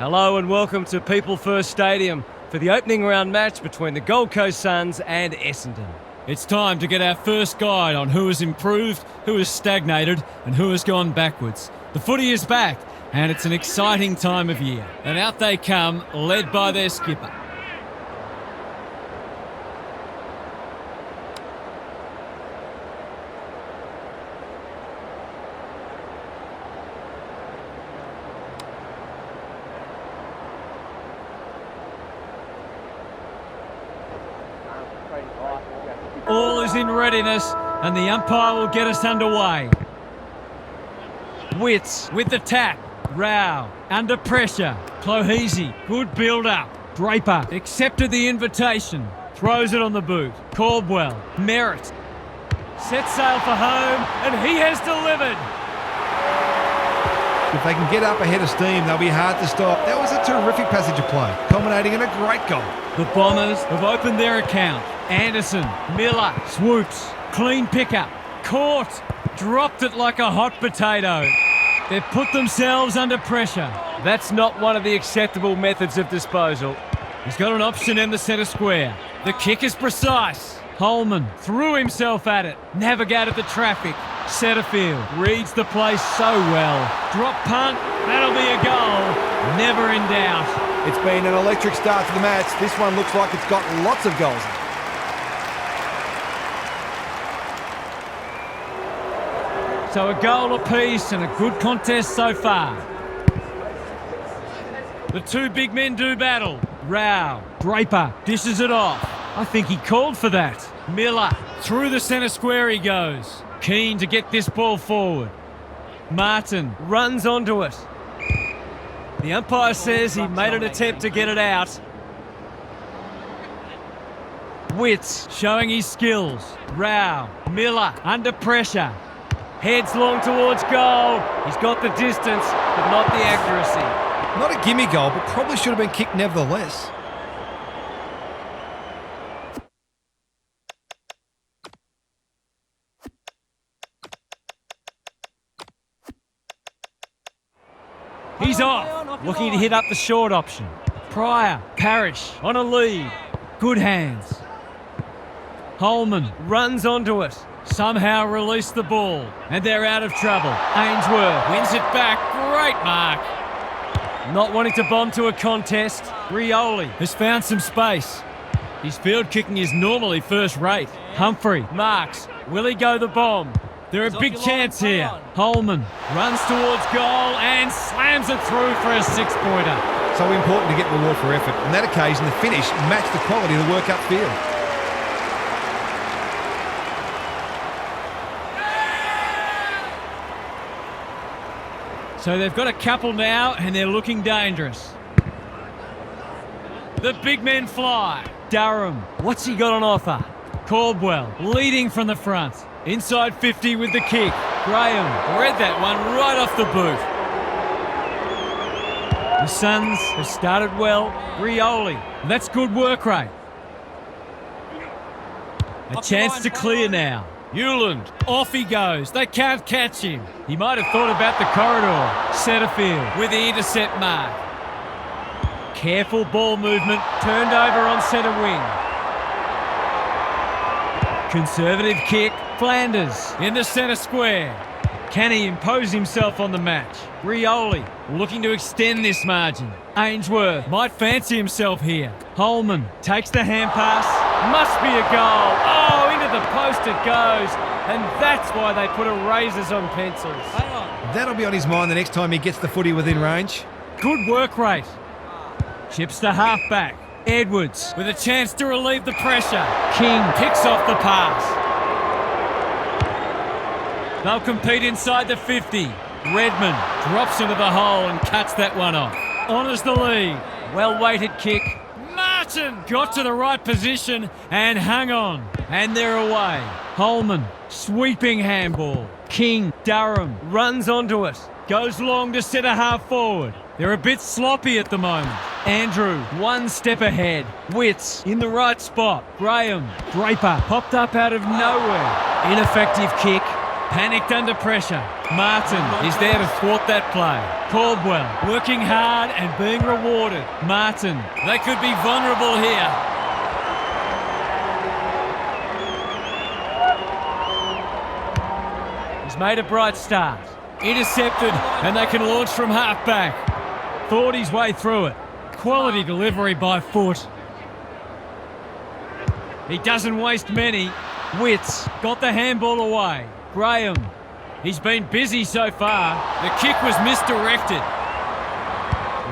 Hello and welcome to People First Stadium for the opening round match between the Gold Coast Suns and Essendon. It's time to get our first guide on who has improved, who has stagnated and who has gone backwards. The footy is back and it's an exciting time of year. And out they come, led by their skipper. All is in readiness and the umpire will get us underway. Witts with the tap. Rao under pressure. Clohese, good build-up. Draper accepted the invitation. Throws it on the boot. Caldwell, Merritt. Sets sail for home and he has delivered. If they can get up ahead of steam, they'll be hard to stop. That was a terrific passage of play, culminating in a great goal. The Bombers have opened their account. Anderson, Miller, swoops, clean pickup, caught, dropped it like a hot potato. They've put themselves under pressure. That's not one of the acceptable methods of disposal. He's got an option in the centre square. The kick is precise. Holman threw himself at it, navigated the traffic. Setterfield reads the place so well. Drop punt, that'll be a goal. Never in doubt. It's been an electric start to the match. This one looks like it's got lots of goals in it. So a goal apiece and a good contest so far. The two big men do battle. Rao, Draper dishes it off. I think he called for that. Miller, through the centre square he goes. Keen to get this ball forward. Martin runs onto it. The umpire says he made an attempt to get it out. Witts showing his skills. Rao, Miller under pressure. Heads long towards goal. He's got the distance, but not the accuracy. Not a gimme goal, but probably should have been kicked nevertheless. He's off, looking to hit up the short option. Pryor, Parrish on a lead. Good hands. Holman runs onto it. Somehow release the ball. And they're out of trouble. Ainsworth wins it back. Great mark. Not wanting to bomb to a contest. Rioli has found some space. His field kicking is normally first rate. Humphrey marks. Will he go the bomb? They're a big chance here. Holman runs towards goal and slams it through for a six-pointer. So important to get the reward for effort. On that occasion, the finish matched the quality of the work upfield. So they've got a couple now and they're looking dangerous. The big men fly. Durham, what's he got on offer? Caldwell leading from the front. Inside 50 with the kick. Graham read that one right off the boot. The Suns have started well. Rioli, that's good work rate. A chance to clear now. Hewland, off he goes. They can't catch him. He might have thought about the corridor. Setterfield with the intercept mark. Careful ball movement. Turned over on centre wing. Conservative kick. Flanders in the centre square. Can he impose himself on the match? Rioli looking to extend this margin. Ainsworth might fancy himself here. Holman takes the hand pass. Must be a goal. Oh, into the post it goes. And that's why they put erasers on pencils. That'll be on his mind the next time he gets the footy within range. Good work rate. Chips to half-back. Edwards with a chance to relieve the pressure. King picks off the pass. They'll compete inside the 50. Redmond drops into the hole and cuts that one off. Honours the lead. Well-weighted kick. Martin got to the right position and hung on. And they're away. Holman, sweeping handball. King, Durham, runs onto it. Goes long to centre half forward. They're a bit sloppy at the moment. Andrew, one step ahead. Witts in the right spot. Graham, Draper, popped up out of nowhere. Ineffective kick. Panicked under pressure. Martin is there to thwart that play. Caldwell working hard and being rewarded. Martin, they could be vulnerable here. He's made a bright start. Intercepted, and they can launch from half-back. Thought his way through it. Quality delivery by foot. He doesn't waste many. Witts got the handball away. Graham, he's been busy so far. The kick was misdirected.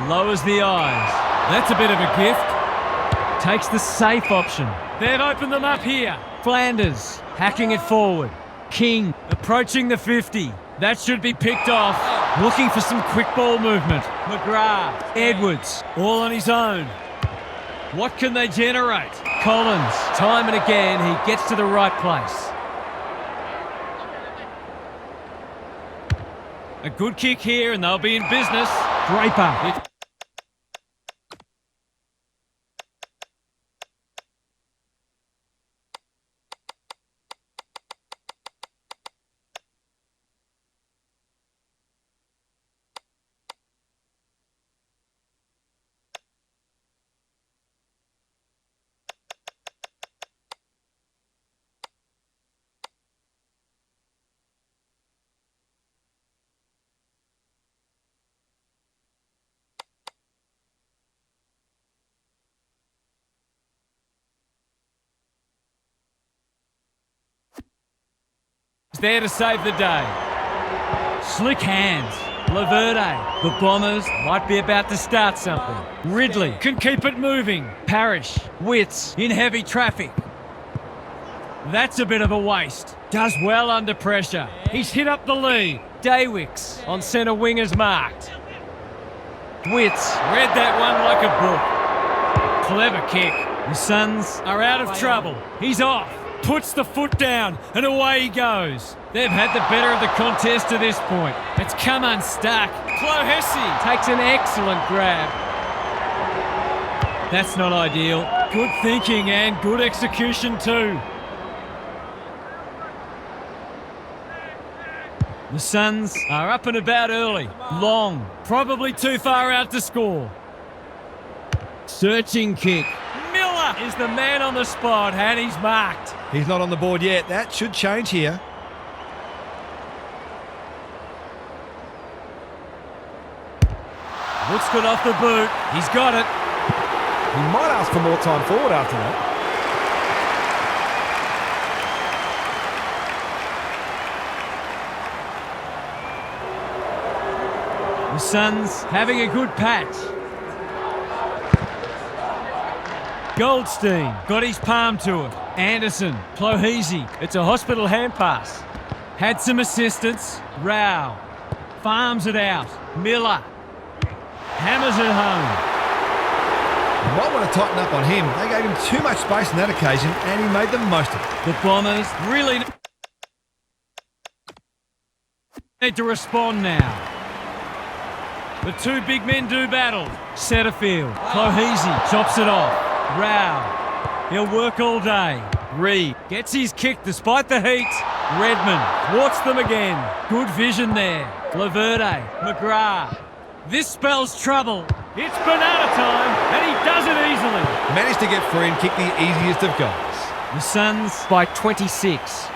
Lowers the eyes. That's a bit of a gift. Takes the safe option. They've opened them up here. Flanders hacking it forward. King approaching the 50. That should be picked off. Looking for some quick ball movement. McGrath. Edwards. All on his own. What can they generate? Collins. Time and again, he gets to the right place. A good kick here and they'll be in business. Draper. There to save the day. Slick hands. Laverde. The Bombers might be about to start something. Ridley can keep it moving. Parrish. Witts in heavy traffic. That's a bit of a waste. Does well under pressure. He's hit up the lead. Daywicks on centre wingers marked. Witts. Read that one like a book. Clever kick. The Suns are out of trouble. He's off. Puts the foot down and away he goes. They've had the better of the contest to this point. It's come unstuck. Clohesi takes an excellent grab. That's not ideal. Good thinking and good execution too. The Suns are up and about early. Long, probably too far out to score. Searching kick. Miller is the man on the spot and he's marked. He's not on the board yet. That should change here. Looks good off the boot. He's got it. He might ask for more time forward after that. The Suns having a good patch. Goldstein got his palm to it. Anderson, Clohesi, it's a hospital hand pass. Had some assistance. Rao farms it out. Miller hammers it home. You might want to tighten up on him. They gave him too much space on that occasion and he made the most of it. The Bombers really need to respond now. The two big men do battle. Setterfield, Clohesi chops it off. Rao, he'll work all day. Reed gets his kick despite the heat. Redmond thwarts them again. Good vision there. Laverde, McGrath. This spells trouble. It's banana time, and he does it easily. Managed to get free and kick the easiest of goals. The Suns by 26.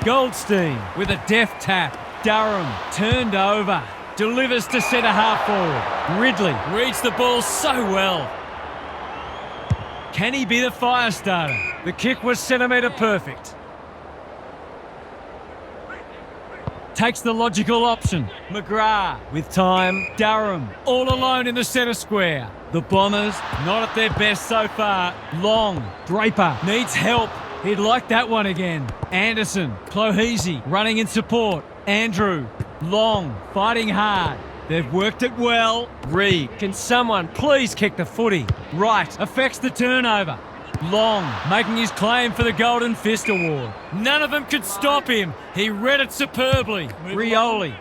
Goldstein with a deft tap. Durham turned over. Delivers to centre half forward. Ridley reads the ball so well. Can he be the fire starter? The kick was centimetre perfect. Takes the logical option. McGrath with time. Durham all alone in the centre square. The Bombers not at their best so far. Long. Draper needs help. He'd like that one again. Anderson. Clohesi running in support. Andrew. Long. Fighting hard. They've worked it well. Reed. Can someone please kick the footy? Right. Affects the turnover. Long making his claim for the Golden Fist Award. None of them could stop him. He read it superbly. Rioli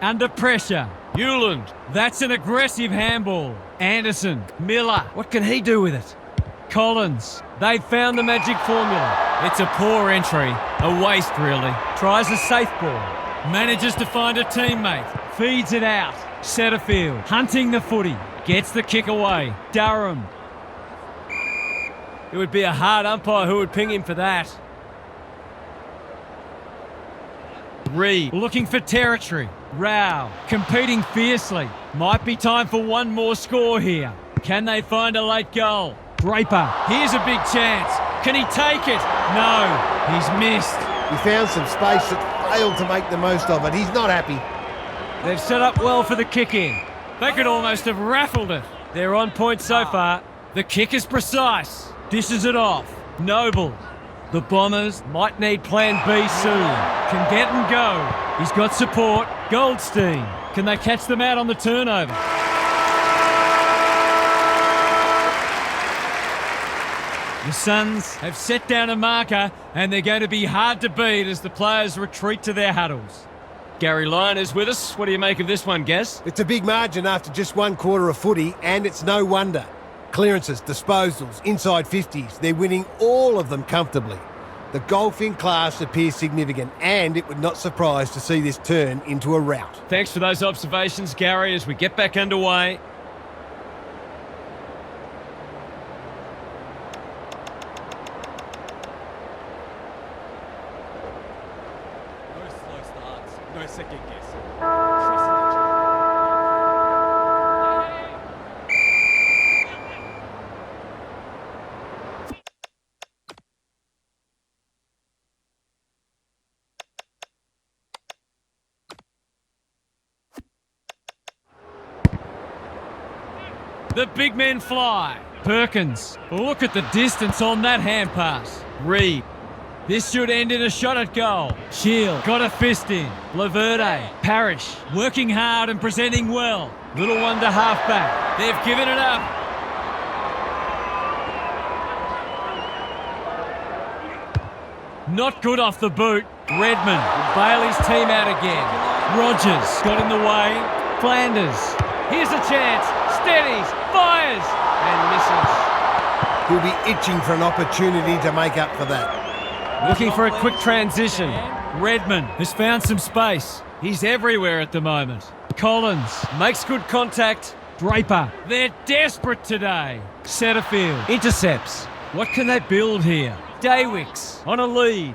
under pressure. Hewland. That's an aggressive handball. Anderson. Miller. What can he do with it? Collins. They've found the magic formula. It's a poor entry. A waste, really. Tries a safe ball. Manages to find a teammate. Feeds it out. Setterfield. Hunting the footy. Gets the kick away. Durham. It would be a hard umpire who would ping him for that. Reed. Looking for territory. Rao. Competing fiercely. Might be time for one more score here. Can they find a late goal? Draper. Here's a big chance. Can he take it? No. He's missed. He found some space that failed to make the most of it. He's not happy. They've set up well for the kick-in. They could almost have raffled it. They're on point so far. The kick is precise. Dishes it off. Noble. The Bombers might need plan B soon. Can get and go. He's got support. Goldstein. Can they catch them out on the turnover? The Suns have set down a marker and they're going to be hard to beat as the players retreat to their huddles. Gary Lyon is with us. What do you make of this one, Gaz? It's a big margin after just one quarter of footy, and it's no wonder. Clearances, disposals, inside 50s, they're winning all of them comfortably. The golfing class appears significant, and it would not surprise to see this turn into a rout. Thanks for those observations, Gary, as we get back underway. No slow starts, no second guess. The big men fly. Perkins. Look at the distance on that hand pass. Reed. This should end in a shot at goal. Shield. Got a fist in. Laverde. Parrish. Working hard and presenting well. Little one to half back. They've given it up. Not good off the boot. Redmond will bail his team out again. Rogers got in the way. Flanders. Here's a chance. Steadies. Fires. And misses. He'll be itching for an opportunity to make up for that. Looking for a quick transition. Redmond has found some space. He's everywhere at the moment. Collins makes good contact. Draper. They're desperate today. Setterfield intercepts. What can they build here? Daywicks on a lead.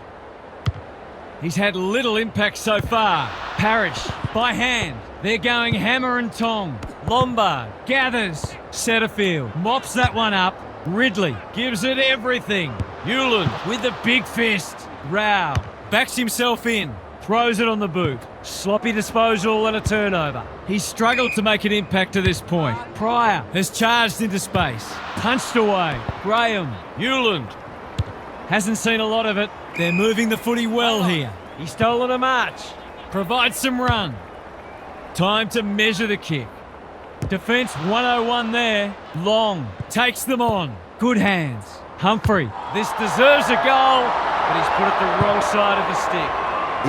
He's had little impact so far. Parrish by hand. They're going hammer and tong. Lombard gathers. Setterfield mops that one up. Ridley gives it everything. Hewland with the big fist. Rao backs himself in. Throws it on the boot. Sloppy disposal and a turnover. He's struggled to make an impact to this point. Pryor has charged into space. Punched away. Graham. Hewland. Hasn't seen a lot of it. They're moving the footy well here. He's stolen a march. Provides some run. Time to measure the kick. Defence 101 there. Long. Takes them on. Good hands. Humphrey. This deserves a goal, but he's put it the wrong side of the stick.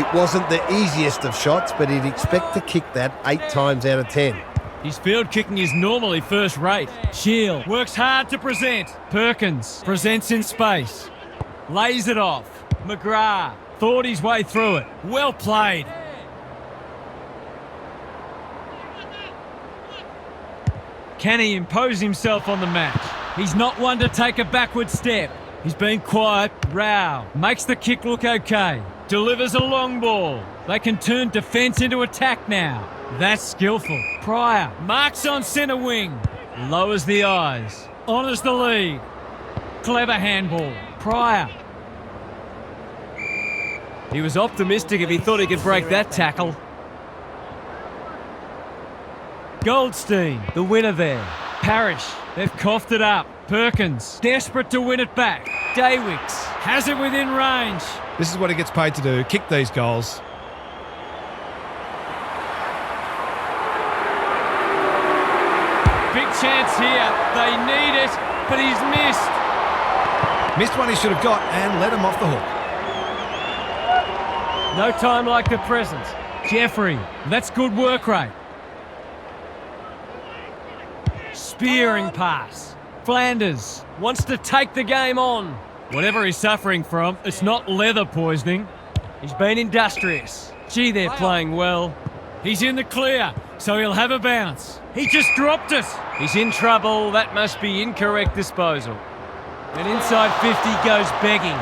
It wasn't the easiest of shots, but he'd expect to kick that 8 times out of 10. His field kicking is normally first rate. Shield works hard to present. Perkins presents in space. Lays it off. McGrath thought his way through it. Well played. Can he impose himself on the match? He's not one to take a backward step. He's been quiet. Rao makes the kick look okay. Delivers a long ball. They can turn defence into attack now. That's skillful. Pryor marks on centre wing. Lowers the eyes. Honours the lead. Clever handball. Pryor. He was optimistic if he thought he could break that tackle. Goldstein, the winner there. Parrish, they've coughed it up. Perkins, desperate to win it back. Daywicks has it within range. This is what he gets paid to do, kick these goals. Big chance here. They need it, but he's missed. Missed one he should have got and let him off the hook. No time like the present. Jeffrey, that's good work rate. Spearing pass. Flanders wants to take the game on. Whatever he's suffering from, it's not leather poisoning. He's been industrious. Gee, they're playing well. He's in the clear, so he'll have a bounce. He just dropped it. He's in trouble. That must be incorrect disposal. And inside 50 goes begging.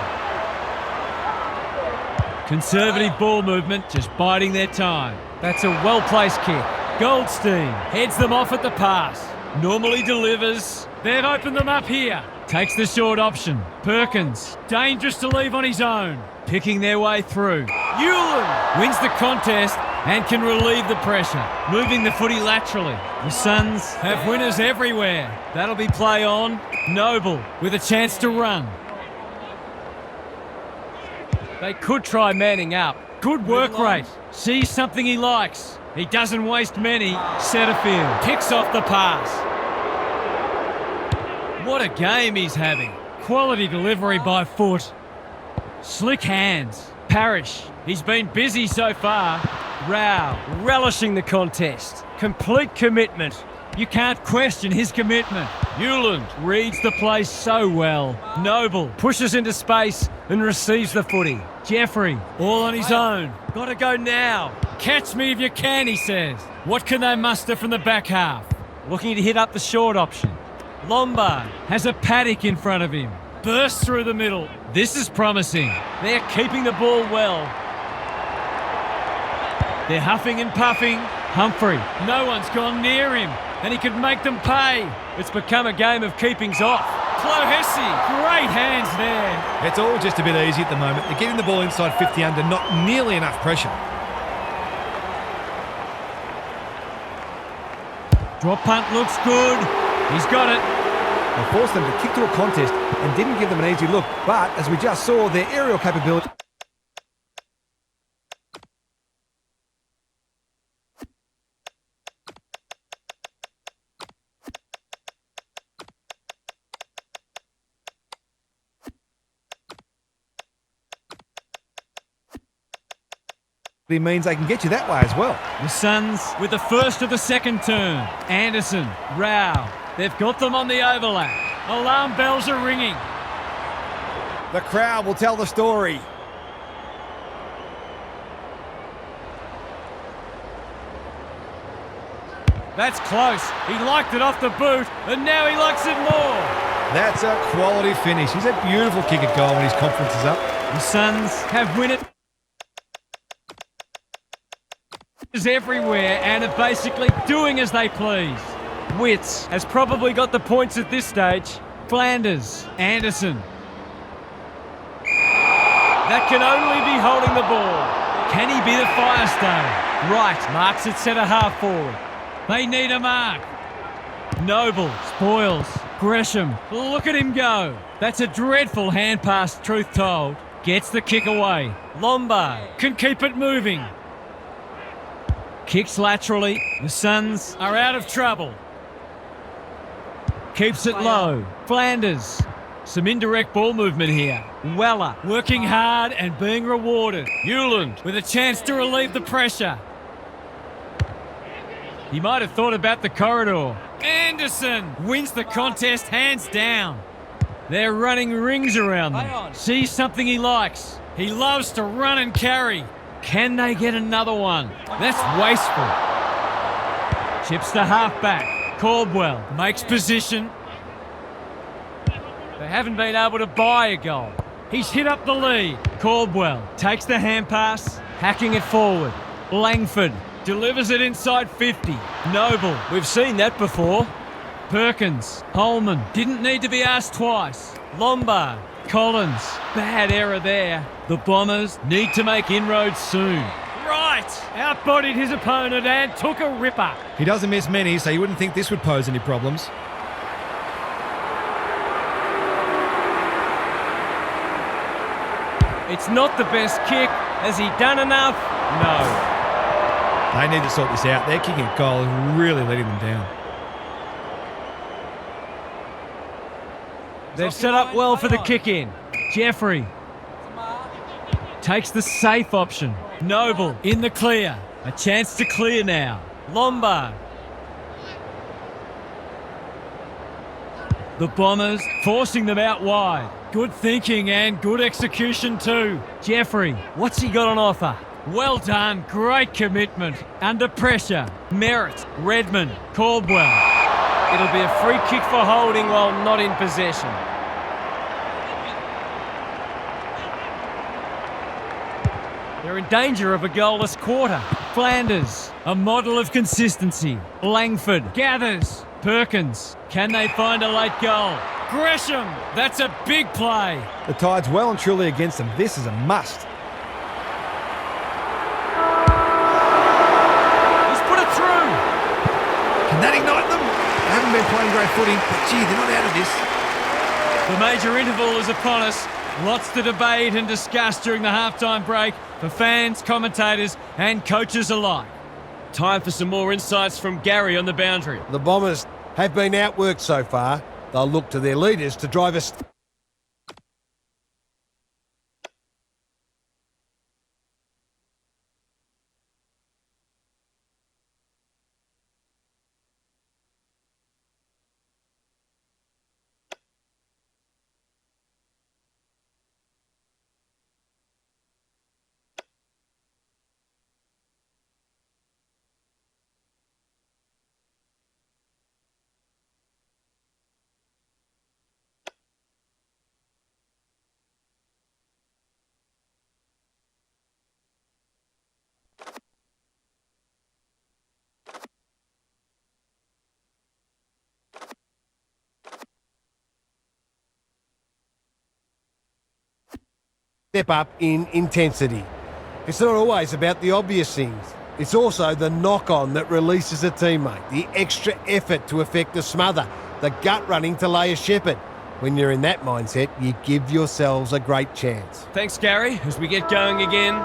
Conservative ball movement, just biding their time. That's a well-placed kick. Goldstein heads them off at the pass. Normally delivers. They've opened them up here. Takes the short option. Perkins, dangerous to leave on his own. Picking their way through. Hewland wins the contest and can relieve the pressure. Moving the footy laterally. The Suns have winners everywhere. That'll be play on. Noble with a chance to run. They could try manning up. Good work rate. Sees something he likes. He doesn't waste many. Setterfield picks off the pass. What a game he's having. Quality delivery by foot. Slick hands. Parrish. He's been busy so far. Rao relishing the contest. Complete commitment. You can't question his commitment. Hewland reads the play so well. Noble pushes into space and receives the footy. Jeffrey, all on his own. Gotta go now. Catch me if you can, he says. What can they muster from the back half? Looking to hit up the short option. Lombard has a paddock in front of him. Bursts through the middle. This is promising. They're keeping the ball well. They're huffing and puffing. Humphrey, no one's gone near him, and he could make them pay. It's become a game of keepings off. Clohessy, great hands there. It's all just a bit easy at the moment. They're getting the ball inside 50 under, not nearly enough pressure. Drop punt looks good. He's got it. They forced them to kick to a contest and didn't give them an easy look. But, as we just saw, their aerial capability... It means they can get you that way as well. The Suns with the first of the second term. Anderson, Rao. They've got them on the overlap. Alarm bells are ringing. The crowd will tell the story. That's close. He liked it off the boot, and now he likes it more. That's a quality finish. He's a beautiful kick at goal when his confidence is up. The Suns have win it everywhere and are basically doing as they please. Witts has probably got the points at this stage. Flanders, Anderson. That can only be holding the ball. Can he be the Firestone? Right, marks at centre half forward. They need a mark. Noble, spoils. Gresham, look at him go. That's a dreadful hand pass, truth told. Gets the kick away. Lombard can keep it moving. Kicks laterally. The Suns are out of trouble. Keeps it low. Flanders. Some indirect ball movement here. Weller working hard and being rewarded. Hewland with a chance to relieve the pressure. He might have thought about the corridor. Anderson wins the contest hands down. They're running rings around them. Sees something he likes. He loves to run and carry. Can they get another one? That's wasteful. Chips to halfback. Caldwell makes position. They haven't been able to buy a goal. He's hit up the lead. Caldwell takes the hand pass, hacking it forward. Langford delivers it inside 50. Noble, we've seen that before. Perkins, Holman, didn't need to be asked twice. Lombard, Collins, bad error there. The Bombers need to make inroads soon. Right, outbodied his opponent and took a ripper. He doesn't miss many, so you wouldn't think this would pose any problems. It's not the best kick. Has he done enough? No. They need to sort this out. Their kicking at goal is really letting them down. They've set up well for the kick-in. Jeffrey takes the safe option. Noble in the clear. A chance to clear now. Lombard. The Bombers forcing them out wide. Good thinking and good execution too. Jeffrey, what's he got on offer? Well done, great commitment. Under pressure, Merritt, Redmond, Caldwell. It'll be a free kick for holding while not in possession. They're in danger of a goalless quarter. Flanders, a model of consistency. Langford, gathers. Perkins, can they find a late goal? Gresham, that's a big play. The Tide's well and truly against them. This is a must. He's put it through. Can that ignite them? They haven't been playing great footy, but gee, they're not out of this. The major interval is upon us. Lots to debate and discuss during the halftime break for fans, commentators and coaches alike. Time for some more insights from Gary on the boundary. The Bombers have been outworked so far. They'll look to their leaders to drive us. Step up in intensity. It's not always about the obvious things. It's also the knock-on that releases a teammate, the extra effort to effect a smother, the gut running to lay a shepherd. When you're in that mindset, you give yourselves a great chance. Thanks, Gary, as we get going again.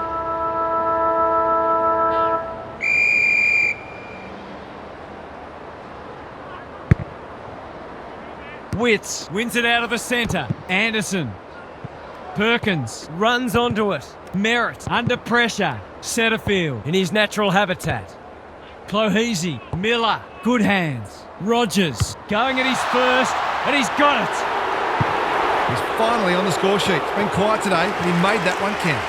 Witts wins it out of the centre. Anderson. Perkins runs onto it. Merritt under pressure. Setterfield in his natural habitat. Clohese, Miller, good hands. Rogers going at his first, and he's got it. He's finally on the score sheet. It's been quiet today, but he made that one count.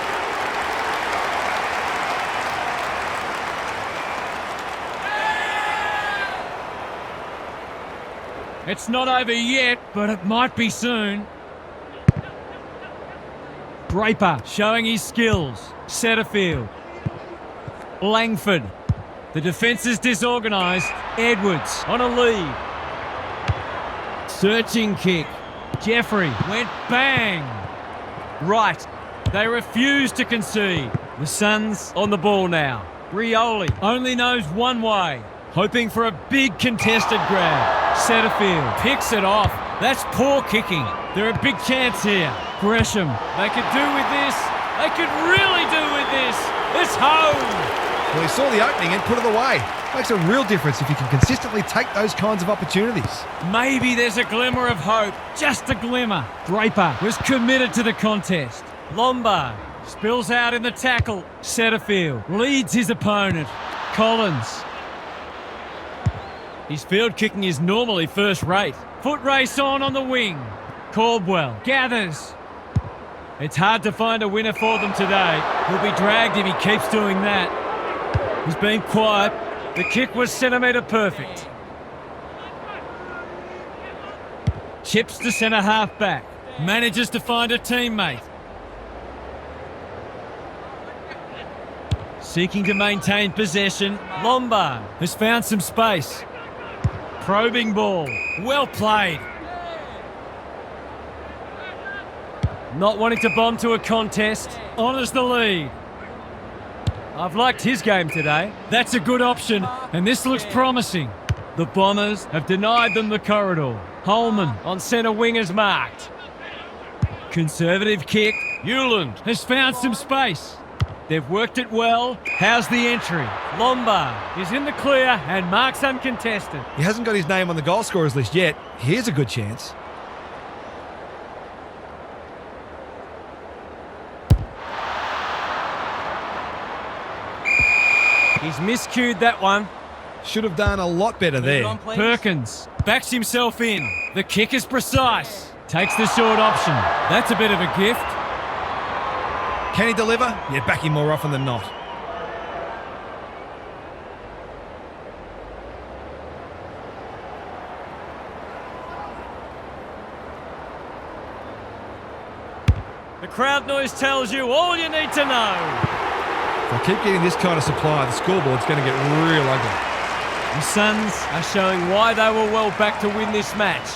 It's not over yet, but it might be soon. Draper showing his skills. Setterfield. Langford. The defence is disorganised. Edwards on a lead. Searching kick. Jeffrey went bang. Right. They refuse to concede. The Suns on the ball now. Rioli only knows one way. Hoping for a big contested grab. Setterfield picks it off. That's poor kicking. They're a big chance here. Gresham. They could do with this. They could really do with this. It's home. Well, he saw the opening and put it away. Makes a real difference if you can consistently take those kinds of opportunities. Maybe there's a glimmer of hope. Just a glimmer. Draper was committed to the contest. Lombard spills out in the tackle. Setterfield leads his opponent. Collins. His field kicking is normally first rate. Foot race on the wing. Caldwell gathers. It's hard to find a winner for them today. He'll be dragged if he keeps doing that. He's been quiet. The kick was centimetre perfect. Chips to centre half back. Manages to find a teammate. Seeking to maintain possession. Lombard has found some space. Probing ball. Well played. Not wanting to bomb to a contest. Honours the lead. I've liked his game today. That's a good option, and this looks promising. The Bombers have denied them the corridor. Holman on centre wing is marked. Conservative kick. Hewland has found some space. They've worked it well. How's the entry? Lombard is in the clear and marks uncontested. He hasn't got his name on the goal scorers list yet. Here's a good chance. He's miscued that one. Should have done a lot better there. Perkins backs himself in. The kick is precise. Takes the short option. That's a bit of a gift. Can he deliver? Yeah, back him more often than not. The crowd noise tells you all you need to know. If I keep getting this kind of supply, the scoreboard's going to get real ugly. The Suns are showing why they were well back to win this match.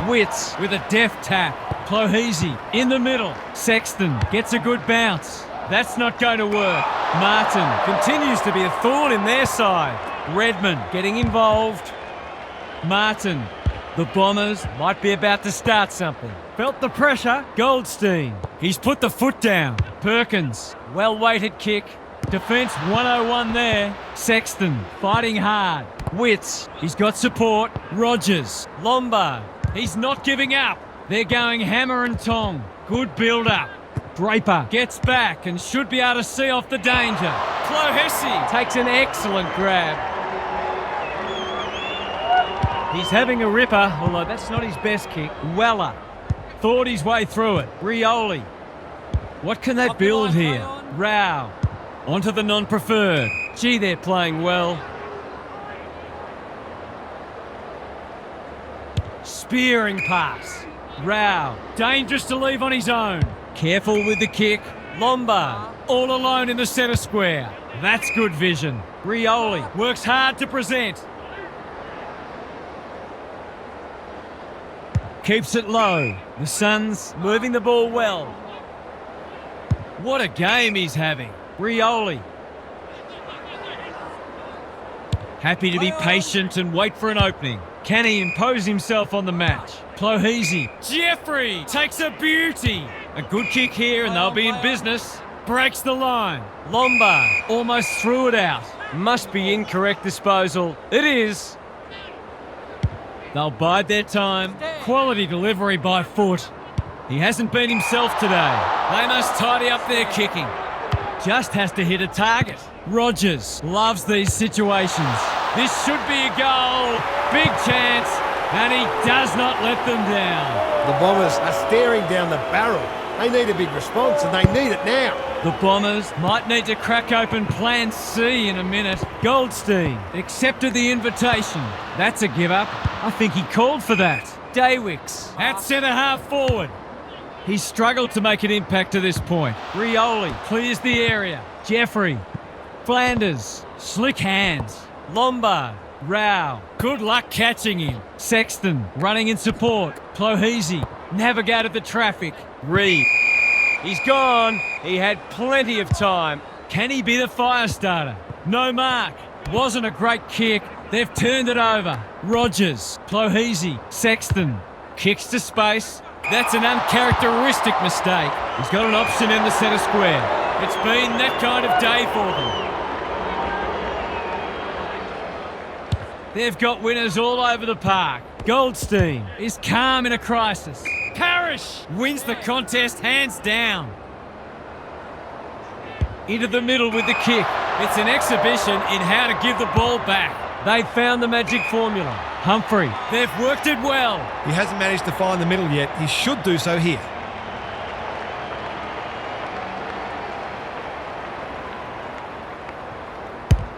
Witts with a deft tap. Clohese in the middle. Sexton gets a good bounce. That's not going to work. Martin continues to be a thorn in their side. Redmond getting involved. Martin. The Bombers might be about to start something. Felt the pressure. Goldstein. He's put the foot down. Perkins. Well-weighted kick. Defence 101 there. Sexton fighting hard. Witts. He's got support. Rogers. Lombard. He's not giving up. They're going hammer and tong. Good build-up. Draper gets back and should be able to see off the danger. Clohese takes an excellent grab. He's having a ripper, although that's not his best kick. Weller thought his way through it. Rioli. What can they build here? Rao. Onto the non-preferred. Gee, they're playing well. Spearing pass. Rao. Dangerous to leave on his own. Careful with the kick. Lombard. All alone in the centre square. That's good vision. Rioli works hard to present. Keeps it low. The Suns moving the ball well. What a game he's having. Rioli. Happy to be patient and wait for an opening. Can he impose himself on the match? Clohese. Jeffrey takes a beauty. A good kick here and they'll be in business. Breaks the line. Lombard almost threw it out. Must be incorrect disposal. It is. They'll bide their time. Quality delivery by foot. He hasn't been himself today. They must tidy up their kicking. Just has to hit a target. Rogers loves these situations. This should be a goal. Big chance. And he does not let them down. The Bombers are staring down the barrel. They need a big response and they need it now. The Bombers might need to crack open Plan C in a minute. Goldstein accepted the invitation. That's a give up. I think he called for that. Daywicks at centre half forward. He's struggled to make an impact to this point. Rioli clears the area. Jeffrey. Flanders. Slick hands. Lombard. Rao. Good luck catching him. Sexton running in support. Clohese navigated the traffic. Reed. He's gone. He had plenty of time. Can he be the fire starter? No mark. Wasn't a great kick. They've turned it over. Rogers. Clohese. Sexton. Kicks to space. That's an uncharacteristic mistake. He's got an option in the centre square. It's been that kind of day for them. They've got winners all over the park. Goldstein is calm in a crisis. Parrish wins the contest hands down. Into the middle with the kick. It's an exhibition in how to give the ball back. They've found the magic formula. Humphrey, they've worked it well. He hasn't managed to find the middle yet. He should do so here.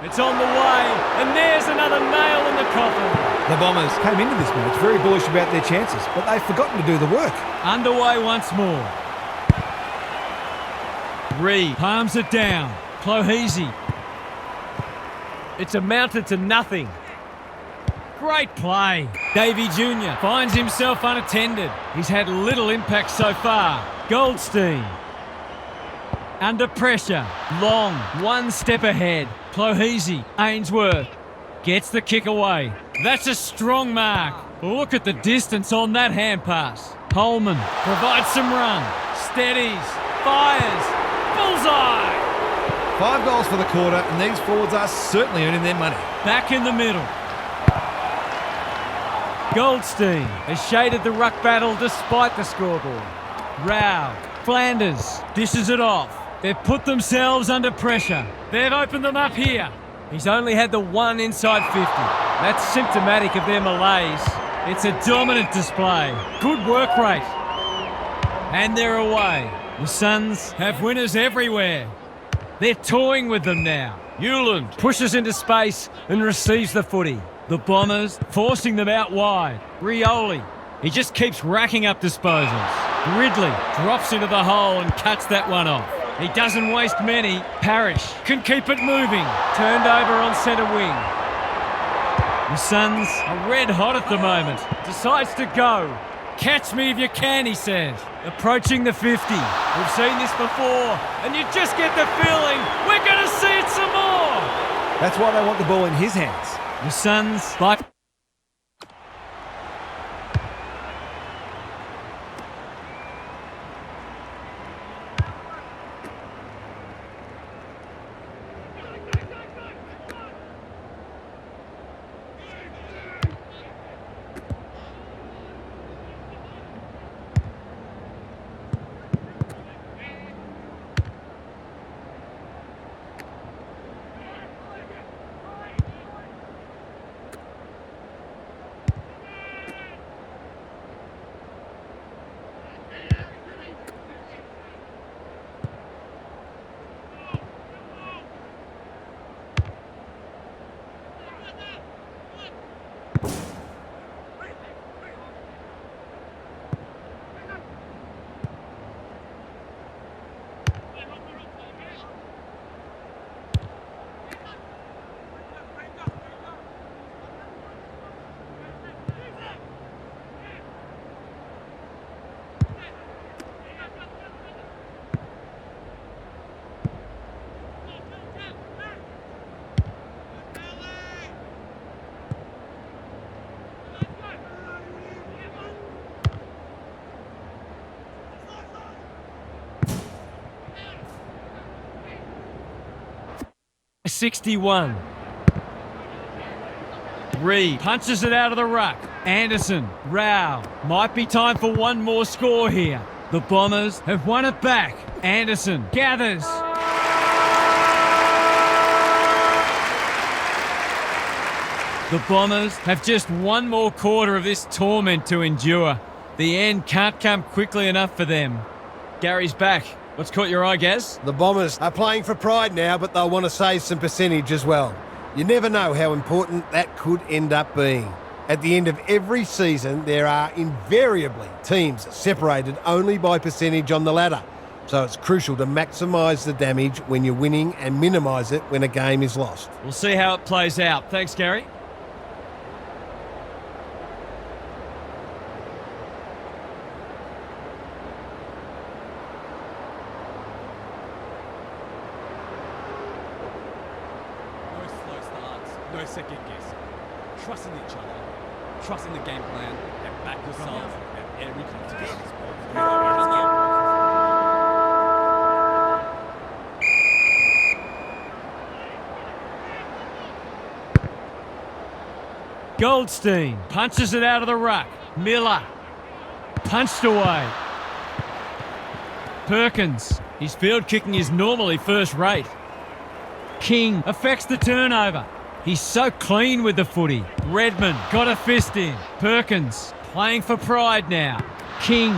It's on the way, and there's another nail in the coffin. The Bombers came into this match very bullish about their chances, but they've forgotten to do the work. Underway once more. Reed palms it down. Clohese. It's amounted to nothing. Great play. Davey Jr. finds himself unattended. He's had little impact so far. Goldstein. Under pressure. Long. One step ahead. Clohese. Ainsworth. Gets the kick away. That's a strong mark. Look at the distance on that hand pass. Holman provides some run. Steadies. Fires. Bullseye. 5 goals for the quarter, and these forwards are certainly earning their money. Back in the middle. Goldstein has shaded the ruck battle despite the scoreboard. Rao. Flanders dishes it off. They've put themselves under pressure. They've opened them up here. He's only had the one inside 50. That's symptomatic of their malaise. It's a dominant display. Good work rate. And they're away. The Suns have winners everywhere. They're toying with them now. Hewland pushes into space and receives the footy. The Bombers forcing them out wide. Rioli, he just keeps racking up disposals. Ridley drops into the hole and cuts that one off. He doesn't waste many. Parrish can keep it moving. Turned over on centre wing. The Suns are red hot at the moment. Decides to go. Catch me if you can, he says. Approaching the 50. We've seen this before, and you just get the feeling we're going to see it some more. That's why they want the ball in his hands. The Suns like... ...61. Reed punches it out of the ruck. Anderson, Rao. Might be time for one more score here. The Bombers have won it back. Anderson gathers. The Bombers have just one more quarter of this torment to endure. The end can't come quickly enough for them. Gary's back. What's caught your eye, Gaz? The Bombers are playing for pride now, but they'll want to save some percentage as well. You never know how important that could end up being. At the end of every season, there are invariably teams separated only by percentage on the ladder. So it's crucial to maximise the damage when you're winning and minimise it when a game is lost. We'll see how it plays out. Thanks, Gary. No slow starts, no second guessing. Trust in each other, trust in the game plan, and back yourself at every competition. Goldstein punches it out of the ruck. Miller punched away. Perkins, his field kicking is normally first rate. King affects the turnover. He's so clean with the footy. Redmond got a fist in. Perkins playing for pride now. King.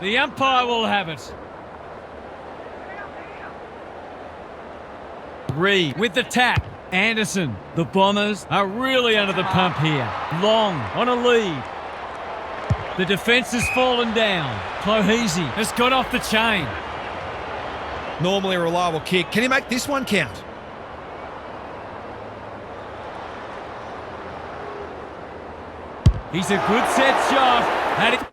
The umpire will have it. Reed with the tap. Anderson. The Bombers are really under the pump here. Long on a lead. The defence has fallen down. Clohesi has got off the chain. Normally a reliable kick. Can he make this one count? He's a good set shot. And it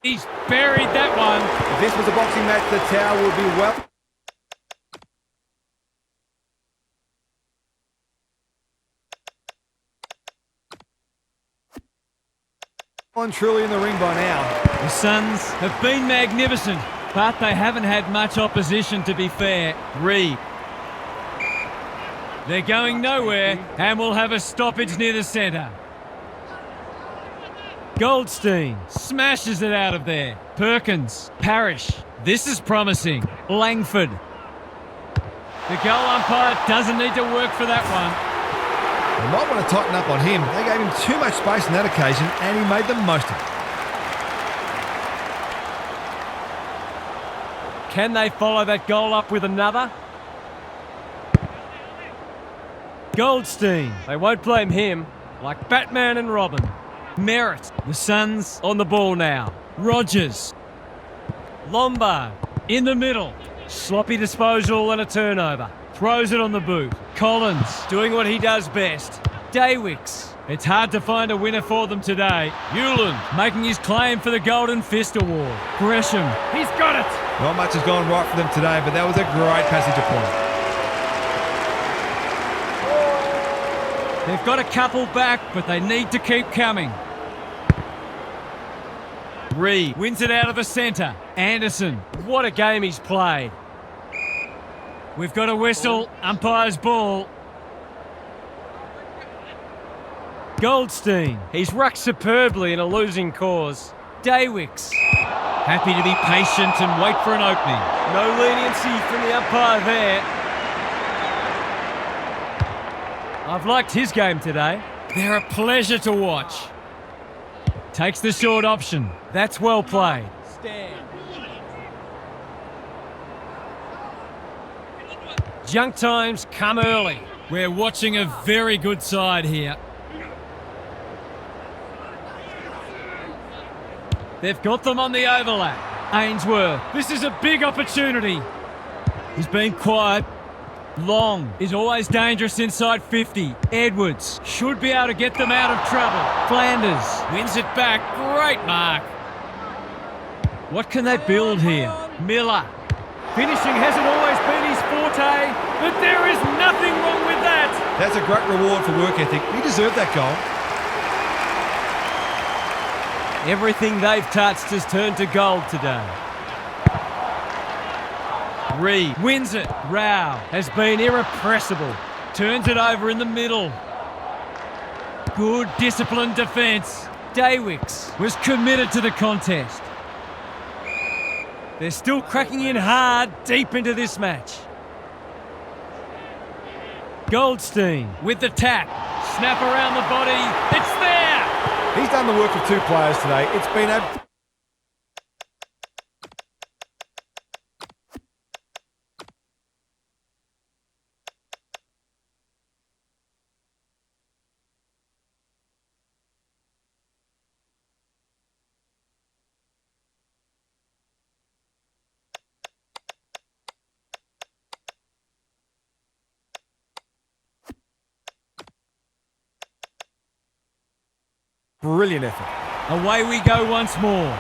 He's buried that one. If this was a boxing match, the towel would be well... One truly in the ring by now. The Suns have been magnificent, but they haven't had much opposition, to be fair. Reed. They're going nowhere, and we'll have a stoppage near the centre. Goldstein smashes it out of there. Perkins. Parrish. This is promising. Langford. The goal umpire doesn't need to work for that one. They might want to tighten up on him. They gave him too much space on that occasion, and he made the most of it. Can they follow that goal up with another? Goldstein. They won't blame him. Like Batman and Robin. Merritt. The Suns on the ball now. Rogers. Lombard. In the middle. Sloppy disposal and a turnover. Throws it on the boot. Collins doing what he does best. Daywicks. It's hard to find a winner for them today. Hewland making his claim for the Golden Fist Award. Gresham. He's got it. Not much has gone right for them today, but that was a great passage of play. They've got a couple back, but they need to keep coming. Reed wins it out of the centre. Anderson, what a game he's played. We've got a whistle, umpire's ball. Goldstein, he's rucked superbly in a losing cause. Daywicks, happy to be patient and wait for an opening. No leniency from the umpire there. I've liked his game today. They're a pleasure to watch. Takes the short option. That's well played. Junk times come early. We're watching a very good side here. They've got them on the overlap. Ainsworth, this is a big opportunity. He's been quiet. Long is always dangerous inside 50. Edwards should be able to get them out of trouble. Flanders wins it back. Great mark. What can they build here? Miller. Finishing hasn't always been his forte, but there is nothing wrong with that. That's a great reward for work ethic. He deserved that goal. Everything they've touched has turned to gold today. Reed wins it. Rao has been irrepressible. Turns it over in the middle. Good disciplined defence. Daywicks was committed to the contest. They're still cracking in hard deep into this match. Goldstein with the tap. Snap around the body. It's there! He's done the work of two players today. It's been a... brilliant effort. Away we go once more.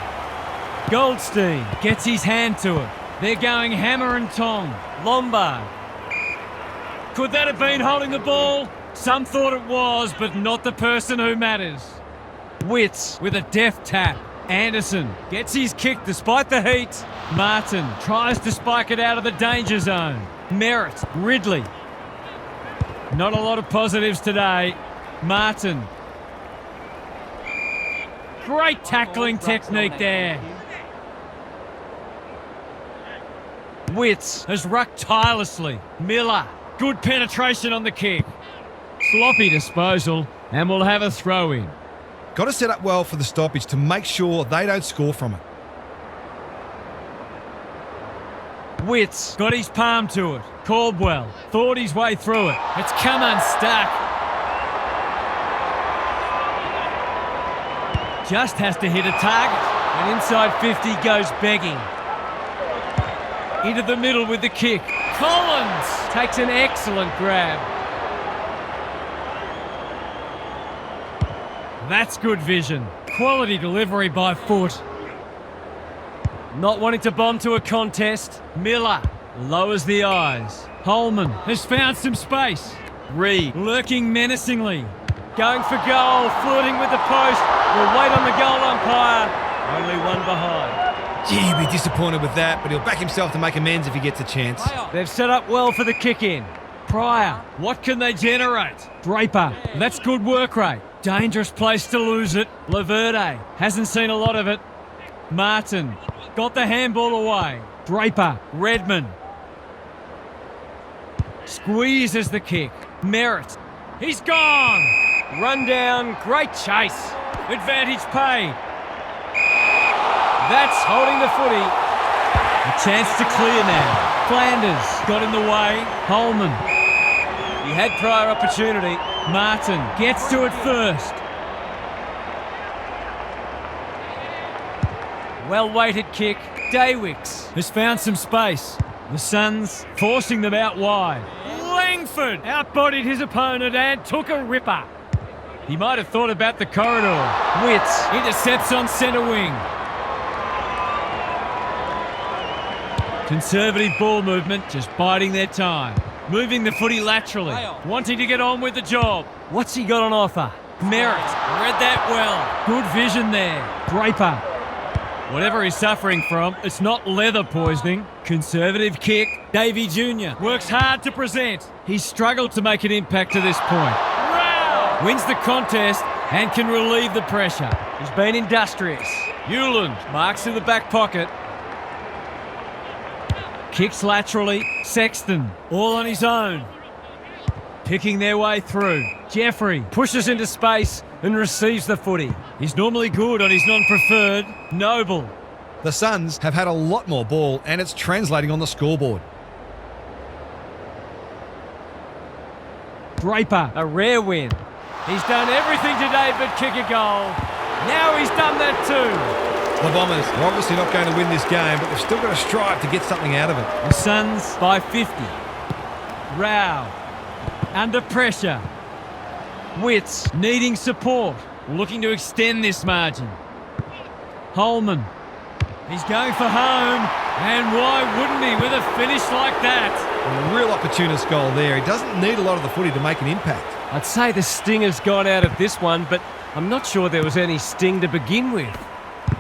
Goldstein gets his hand to it. They're going hammer and tong. Lombard. Could that have been holding the ball? Some thought it was, but not the person who matters. Witts with a deft tap. Anderson gets his kick despite the heat. Martin tries to spike it out of the danger zone. Merritt. Ridley. Not a lot of positives today. Martin. Great tackling technique there. Witts has rucked tirelessly. Miller, good penetration on the kick. Sloppy disposal, and we'll have a throw in. Got to set up well for the stoppage to make sure they don't score from it. Witts got his palm to it. Caldwell thought his way through it. It's come unstuck. Just has to hit a target. And inside 50 goes begging. Into the middle with the kick. Collins takes an excellent grab. That's good vision. Quality delivery by foot. Not wanting to bomb to a contest. Miller lowers the eyes. Holman has found some space. Reed lurking menacingly. Going for goal, flirting with the post. Will wait on the goal umpire. Only one behind. Gee, he'll be disappointed with that, but he'll back himself to make amends if he gets a chance. They've set up well for the kick-in. Pryor, what can they generate? Draper, that's good work rate. Dangerous place to lose it. Laverde hasn't seen a lot of it. Martin got the handball away. Draper, Redmond. Squeezes the kick. Merritt, he's gone. Run down, great chase. Advantage paid. That's holding the footy. A chance to clear now. Flanders got in the way. Holman. He had prior opportunity. Martin gets to it first. Well-weighted kick. Daywicks has found some space. The Suns forcing them out wide. Langford outbodied his opponent and took a ripper. He might have thought about the corridor. Witts intercepts on centre wing. Conservative ball movement, just biding their time. Moving the footy laterally, wanting to get on with the job. What's he got on offer? Merritt, read that well. Good vision there. Draper. Whatever he's suffering from, it's not leather poisoning. Conservative kick. Davey Jr. works hard to present. He's struggled to make an impact to this point. Wow! Wins the contest and can relieve the pressure. He's been industrious. Hewland marks in the back pocket. Kicks laterally. Sexton, all on his own. Picking their way through. Jeffrey pushes into space and receives the footy. He's normally good on his non-preferred. Noble. The Suns have had a lot more ball, and it's translating on the scoreboard. Draper, a rare win. He's done everything today but kick a goal. Now he's done that too. The Bombers are obviously not going to win this game, but they've still got to strive to get something out of it. The Suns by 50. Rao under pressure. Witts needing support, looking to extend this margin. Holman, he's going for home, and why wouldn't he with a finish like that? A real opportunist goal there. He doesn't need a lot of the footy to make an impact. I'd say the sting has gone out of this one, but I'm not sure there was any sting to begin with.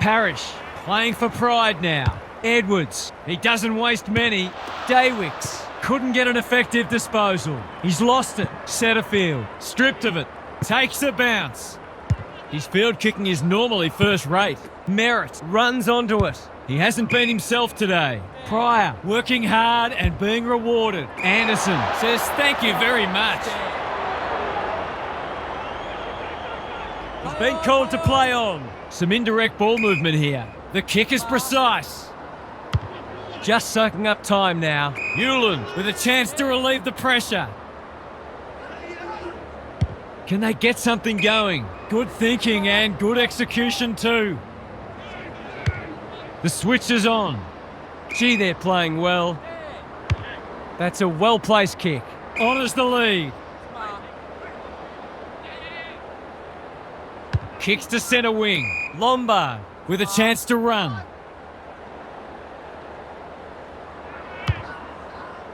Parrish playing for pride now. Edwards, he doesn't waste many. Daywicks couldn't get an effective disposal. He's lost it. Setterfield, stripped of it, takes a bounce. His field kicking is normally first rate. Merritt runs onto it. He hasn't been himself today. Pryor working hard and being rewarded. Anderson says thank you very much. He's been called to play on. Some indirect ball movement here. The kick is precise. Just soaking up time now. Hewland with a chance to relieve the pressure. Can they get something going? Good thinking and good execution too. The switch is on. Gee, they're playing well. That's a well-placed kick. Honours the lead. Kicks to centre wing. Lombard with a chance to run.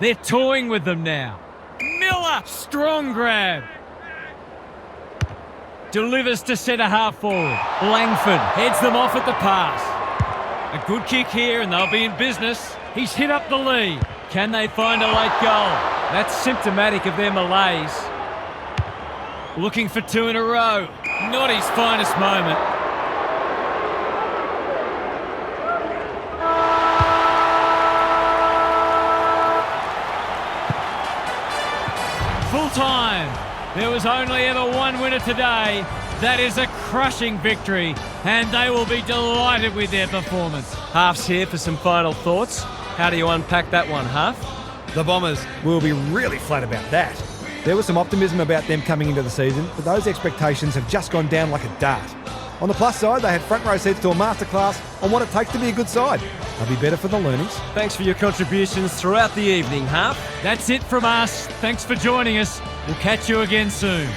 They're toying with them now. Miller, strong grab. Delivers to centre half forward. Langford heads them off at the pass. A good kick here and they'll be in business. He's hit up the lead. Can they find a late goal? That's symptomatic of their malaise. Looking for two in a row. Not his finest moment. Full time. There was only ever one winner today. That is a crushing victory, and they will be delighted with their performance. Half's here for some final thoughts. How do you unpack that one, Half? The Bombers will be really flat about that. There was some optimism about them coming into the season, but those expectations have just gone down like a dart. On the plus side, they had front row seats to a masterclass on what it takes to be a good side. They'll be better for the learnings. Thanks for your contributions throughout the evening, Half. That's it from us. Thanks for joining us. We'll catch you again soon.